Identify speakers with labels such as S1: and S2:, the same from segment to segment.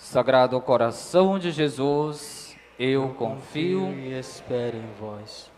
S1: Sagrado coração de Jesus, eu confio.
S2: e espero em vós.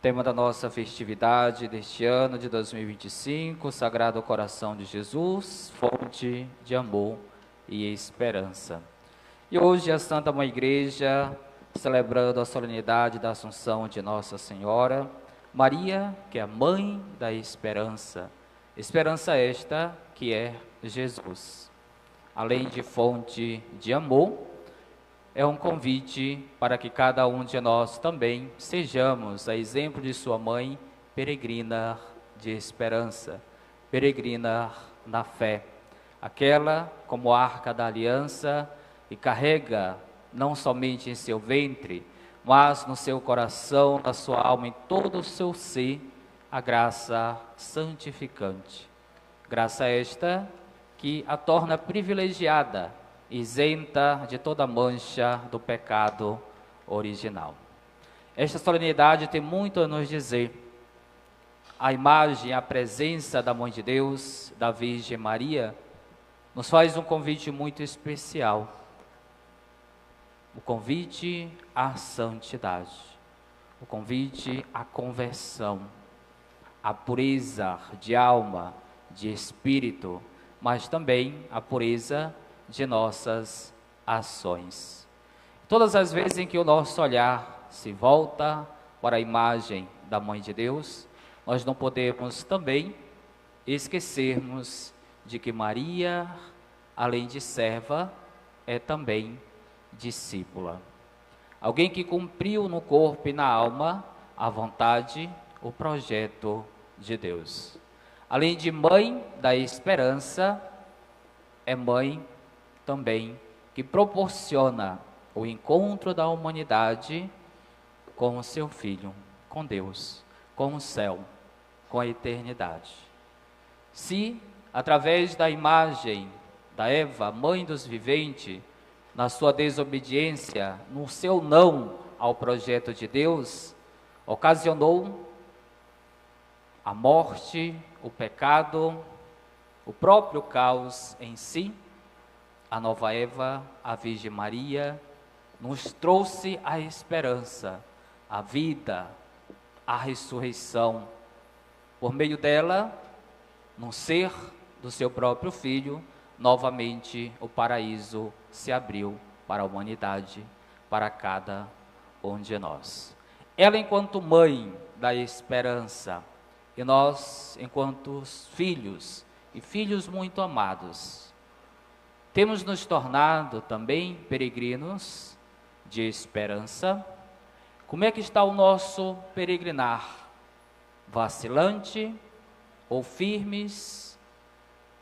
S1: Tema da nossa festividade deste ano de 2025, Sagrado Coração de Jesus, fonte de amor e esperança. E hoje a Santa Mãe Igreja, celebrando a solenidade da Assunção de Nossa Senhora, Maria, que é a Mãe da Esperança. Esperança esta que é Jesus. Além de fonte de amor, é um convite para que cada um de nós também sejamos, a exemplo de sua mãe, peregrina de esperança, peregrina na fé. Aquela como arca da aliança e carrega não somente em seu ventre, mas no seu coração, na sua alma, em todo o seu ser, a graça santificante. Graça esta que a torna privilegiada, isenta de toda mancha do pecado original. Esta solenidade tem muito a nos dizer. A imagem, a presença da Mãe de Deus, da Virgem Maria, nos faz um convite muito especial. O convite à santidade, o convite à conversão, à pureza de alma, de espírito, mas também a pureza de nossas ações. Todas as vezes em que o nosso olhar se volta para a imagem da Mãe de Deus, nós não podemos também esquecermos de que Maria, além de serva, é também discípula. Alguém que cumpriu no corpo e na alma a vontade, o projeto de Deus. Além de mãe da esperança, é mãe também que proporciona o encontro da humanidade com o seu Filho, com Deus, com o céu, com a eternidade. Se, através da imagem da Eva, mãe dos viventes, na sua desobediência, no seu não ao projeto de Deus, ocasionou a morte, o pecado, o próprio caos em si, a nova Eva, a Virgem Maria, nos trouxe a esperança, a vida, a ressurreição. Por meio dela, no ser do seu próprio Filho, novamente o paraíso se abriu para a humanidade, para cada um de nós. Ela, enquanto mãe da esperança, e nós, enquanto filhos, e filhos muito amados, temos nos tornado também peregrinos de esperança. Como é que está o nosso peregrinar? Vacilante ou firmes?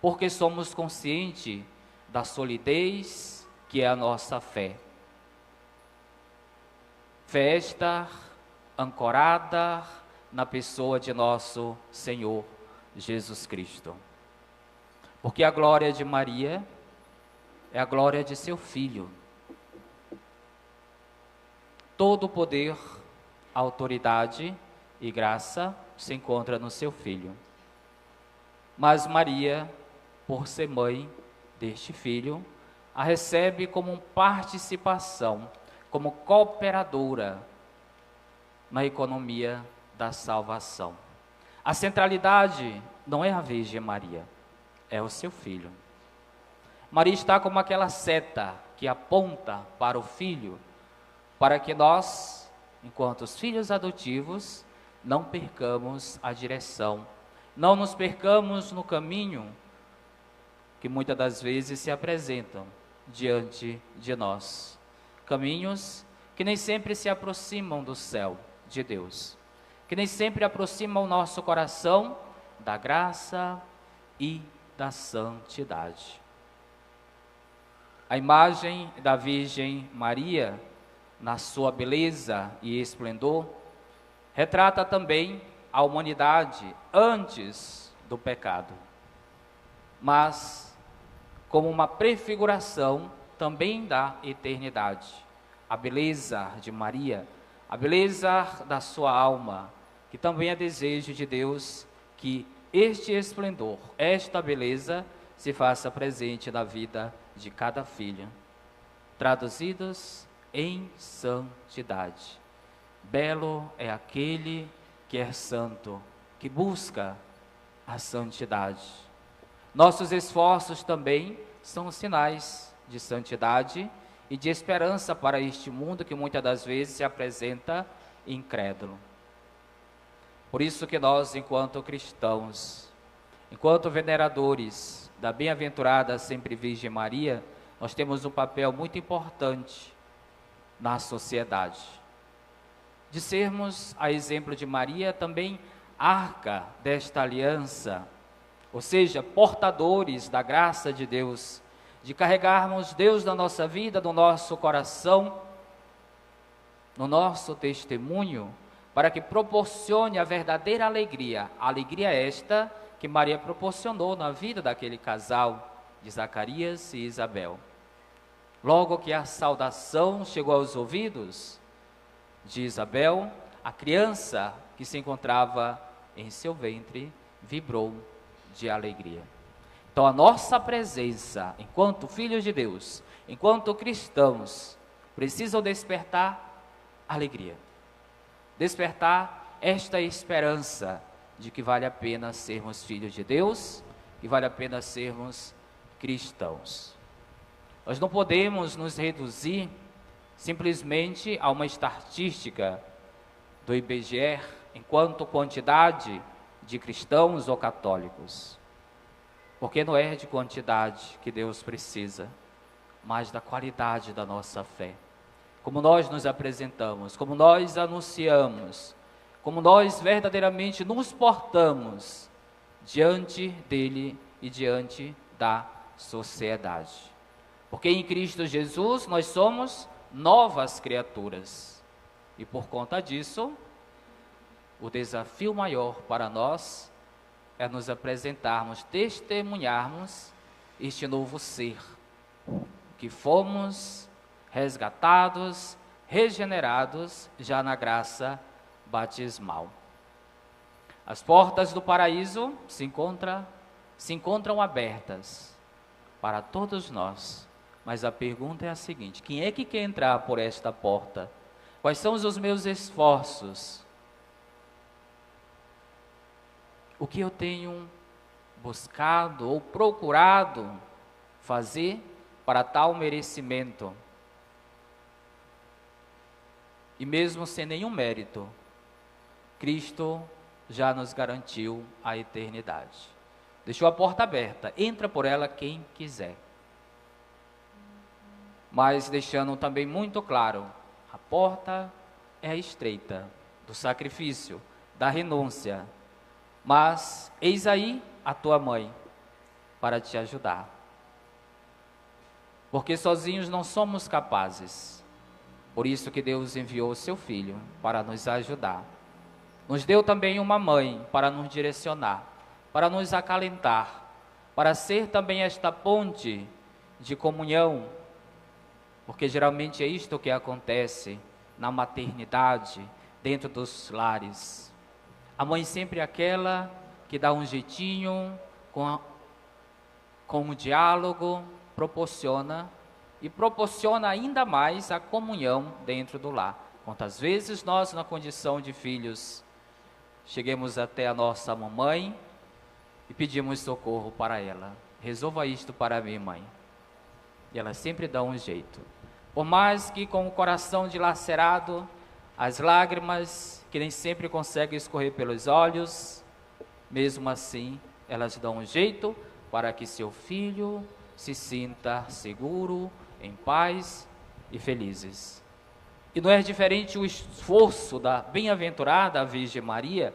S1: Porque somos conscientes da solidez que é a nossa fé. Fé esta ancorada na pessoa de nosso Senhor Jesus Cristo. Porque a glória de Maria é a glória de seu Filho. Todo o poder, autoridade e graça se encontra no seu Filho. Mas Maria, por ser mãe deste Filho, a recebe como participação, como cooperadora na economia da salvação. A centralidade não é a Virgem Maria, é o seu Filho. Maria está como aquela seta que aponta para o Filho, para que nós, enquanto os filhos adotivos, não percamos a direção, não nos percamos no caminho que muitas das vezes se apresentam diante de nós. Caminhos que nem sempre se aproximam do céu de Deus, que nem sempre aproximam o nosso coração da graça e da santidade. A imagem da Virgem Maria, na sua beleza e esplendor, retrata também a humanidade antes do pecado, mas como uma prefiguração também da eternidade. A beleza de Maria, a beleza da sua alma, que também é desejo de Deus que este esplendor, esta beleza, se faça presente na vida de cada filho, traduzidos em santidade. Belo é aquele que é santo, que busca a santidade. Nossos esforços também são sinais de santidade e de esperança para este mundo que muitas das vezes se apresenta incrédulo. Por isso que nós, enquanto cristãos, enquanto veneradores da bem-aventurada sempre Virgem Maria, nós temos um papel muito importante na sociedade. De sermos, a exemplo de Maria, também arca desta aliança, ou seja, portadores da graça de Deus, de carregarmos Deus na nossa vida, no nosso coração, no nosso testemunho, para que proporcione a verdadeira alegria, a alegria esta que Maria proporcionou na vida daquele casal de Zacarias e Isabel. Logo que a saudação chegou aos ouvidos de Isabel, a criança que se encontrava em seu ventre vibrou de alegria. Então a nossa presença, enquanto filhos de Deus, enquanto cristãos, precisam despertar alegria, despertar esta esperança de que vale a pena sermos filhos de Deus e vale a pena sermos cristãos. Nós não podemos nos reduzir simplesmente a uma estatística do IBGE enquanto quantidade de cristãos ou católicos, porque não é de quantidade que Deus precisa, mas da qualidade da nossa fé. Como nós nos apresentamos, como nós anunciamos, como nós verdadeiramente nos portamos diante dele e diante da sociedade. Porque em Cristo Jesus nós somos novas criaturas. E por conta disso, o desafio maior para nós é nos apresentarmos, testemunharmos este novo ser, que fomos resgatados, regenerados já na graça batismal. As portas do paraíso se encontram abertas para todos nós, mas a pergunta é a seguinte: quem é que quer entrar por esta porta? Quais são os meus esforços? O que eu tenho buscado ou procurado fazer para tal merecimento? E mesmo sem nenhum mérito, Cristo já nos garantiu a eternidade. Deixou a porta aberta, entra por ela quem quiser. Mas deixando também muito claro, a porta é estreita do sacrifício, da renúncia. Mas eis aí a tua mãe para te ajudar. Porque sozinhos não somos capazes. Por isso que Deus enviou o seu Filho para nos ajudar. Nos deu também uma mãe para nos direcionar, para nos acalentar, para ser também esta ponte de comunhão, porque geralmente é isto que acontece na maternidade, dentro dos lares. A mãe sempre é aquela que dá um jeitinho, com um diálogo, proporciona ainda mais a comunhão dentro do lar. Quantas vezes nós, na condição de filhos, cheguemos até a nossa mamãe e pedimos socorro para ela. Resolva isto para mim, mãe. E ela sempre dá um jeito. Por mais que com o coração dilacerado, as lágrimas que nem sempre conseguem escorrer pelos olhos, mesmo assim, elas dão um jeito para que seu filho se sinta seguro, em paz e felizes. E não é diferente o esforço da bem-aventurada Virgem Maria,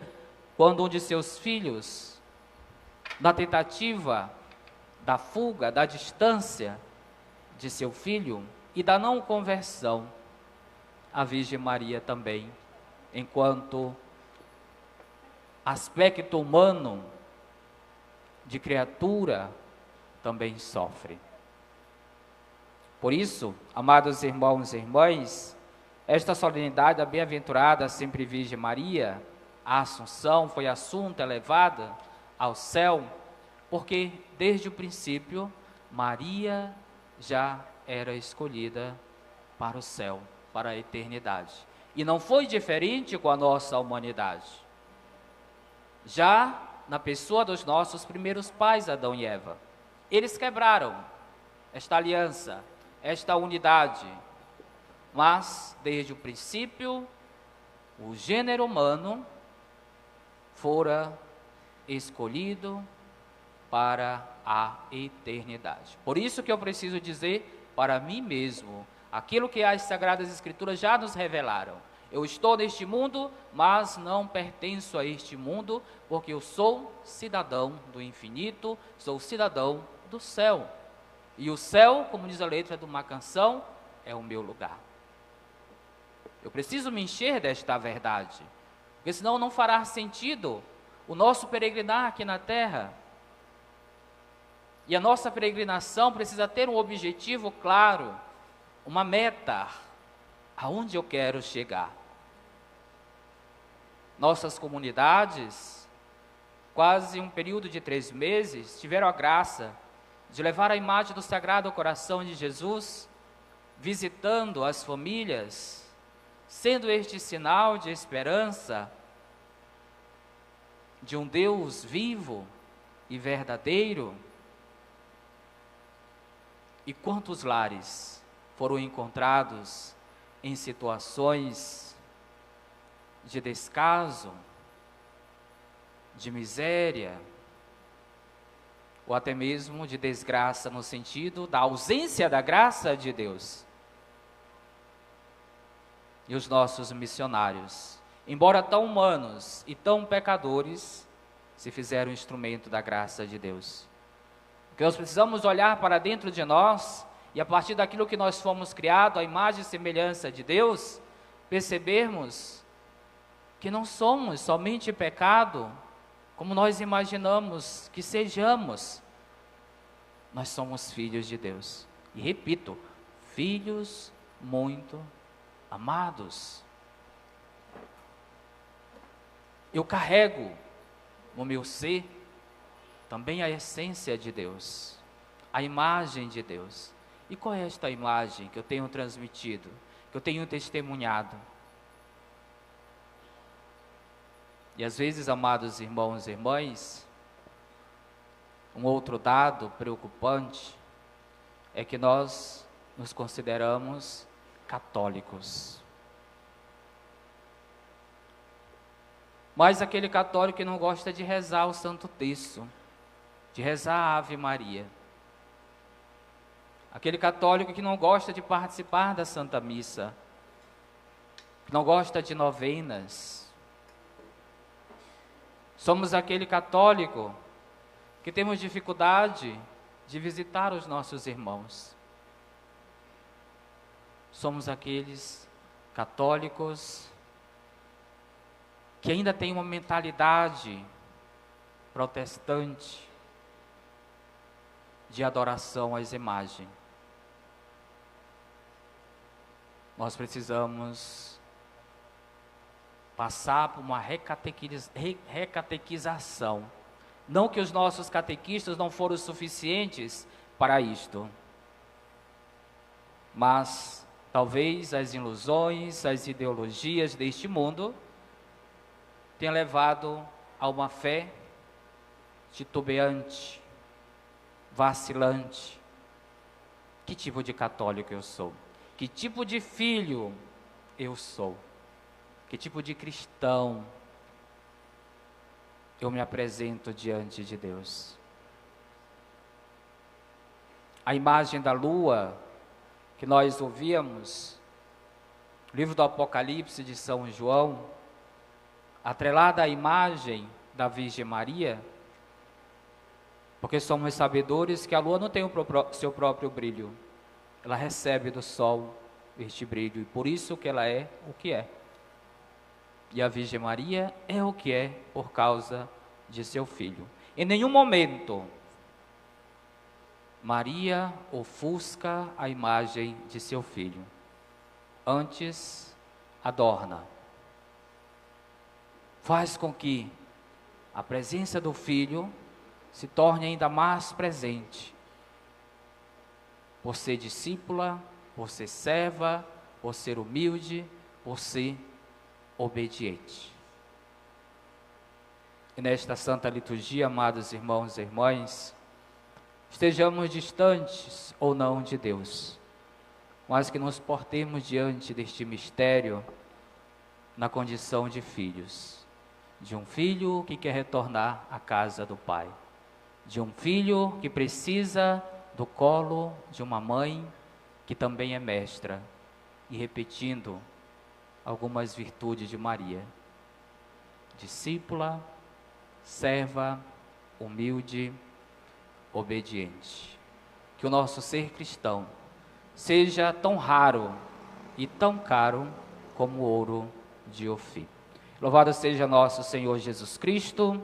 S1: quando um de seus filhos, na tentativa da fuga, da distância de seu filho e da não conversão, a Virgem Maria também, enquanto aspecto humano de criatura, também sofre. Por isso, amados irmãos e irmãs, esta solenidade da bem-aventurada sempre Virgem Maria, a Assunção, foi assunta, elevada ao céu, porque desde o princípio Maria já era escolhida para o céu, para a eternidade. E não foi diferente com a nossa humanidade. Já na pessoa dos nossos primeiros pais, Adão e Eva, eles quebraram esta aliança, esta unidade. Mas, desde o princípio, o gênero humano fora escolhido para a eternidade. Por isso que eu preciso dizer para mim mesmo aquilo que as Sagradas Escrituras já nos revelaram. Eu estou neste mundo, mas não pertenço a este mundo, porque eu sou cidadão do infinito, sou cidadão do céu. E o céu, como diz a letra de uma canção, é o meu lugar. Eu preciso me encher desta verdade, porque senão não fará sentido o nosso peregrinar aqui na terra. E a nossa peregrinação precisa ter um objetivo claro, uma meta, aonde eu quero chegar. Nossas comunidades, quase um período de 3 meses, tiveram a graça de levar a imagem do Sagrado Coração de Jesus, visitando as famílias, sendo este sinal de esperança de um Deus vivo e verdadeiro. E quantos lares foram encontrados em situações de descaso, de miséria, ou até mesmo de desgraça, no sentido da ausência da graça de Deus. E os nossos missionários, embora tão humanos e tão pecadores, se fizeram instrumento da graça de Deus. Porque nós precisamos olhar para dentro de nós, e a partir daquilo que nós fomos criados, a imagem e semelhança de Deus, percebermos que não somos somente pecado, como nós imaginamos que sejamos. Nós somos filhos de Deus. E repito, filhos muito amados. Eu carrego no meu ser também a essência de Deus, a imagem de Deus. E qual é esta imagem que eu tenho transmitido, que eu tenho testemunhado? E às vezes, amados irmãos e irmãs, um outro dado preocupante é que nós nos consideramos católicos. Mas aquele católico que não gosta de rezar o Santo Terço, de rezar a Ave Maria. Aquele católico que não gosta de participar da Santa Missa, que não gosta de novenas. Somos aquele católico que temos dificuldade de visitar os nossos irmãos. Somos aqueles católicos que ainda têm uma mentalidade protestante de adoração às imagens. Nós precisamos passar por uma recatequização. Não que os nossos catequistas não foram suficientes para isto, mas talvez as ilusões, as ideologias deste mundo tenham levado a uma fé titubeante, vacilante. Que tipo de católico eu sou? Que tipo de filho eu sou? Que tipo de cristão eu me apresento diante de Deus? A imagem da lua que nós ouvíamos, livro do Apocalipse de São João, atrelada à imagem da Virgem Maria, porque somos sabedores que a lua não tem o seu próprio brilho, ela recebe do sol este brilho, e por isso que ela é o que é. E a Virgem Maria é o que é por causa de seu filho. Em nenhum momento Maria ofusca a imagem de seu filho, antes adorna, faz com que a presença do filho se torne ainda mais presente, por ser discípula, por ser serva, por ser humilde, por ser obediente. E nesta santa liturgia, amados irmãos e irmãs, estejamos distantes ou não de Deus, mas que nos portemos diante deste mistério na condição de filhos, de um filho que quer retornar à casa do Pai, de um filho que precisa do colo de uma mãe que também é mestra, e repetindo algumas virtudes de Maria: discípula, serva, humilde, obediente. Que o nosso ser cristão seja tão raro e tão caro como o ouro de Ofir. Louvado seja nosso Senhor Jesus Cristo.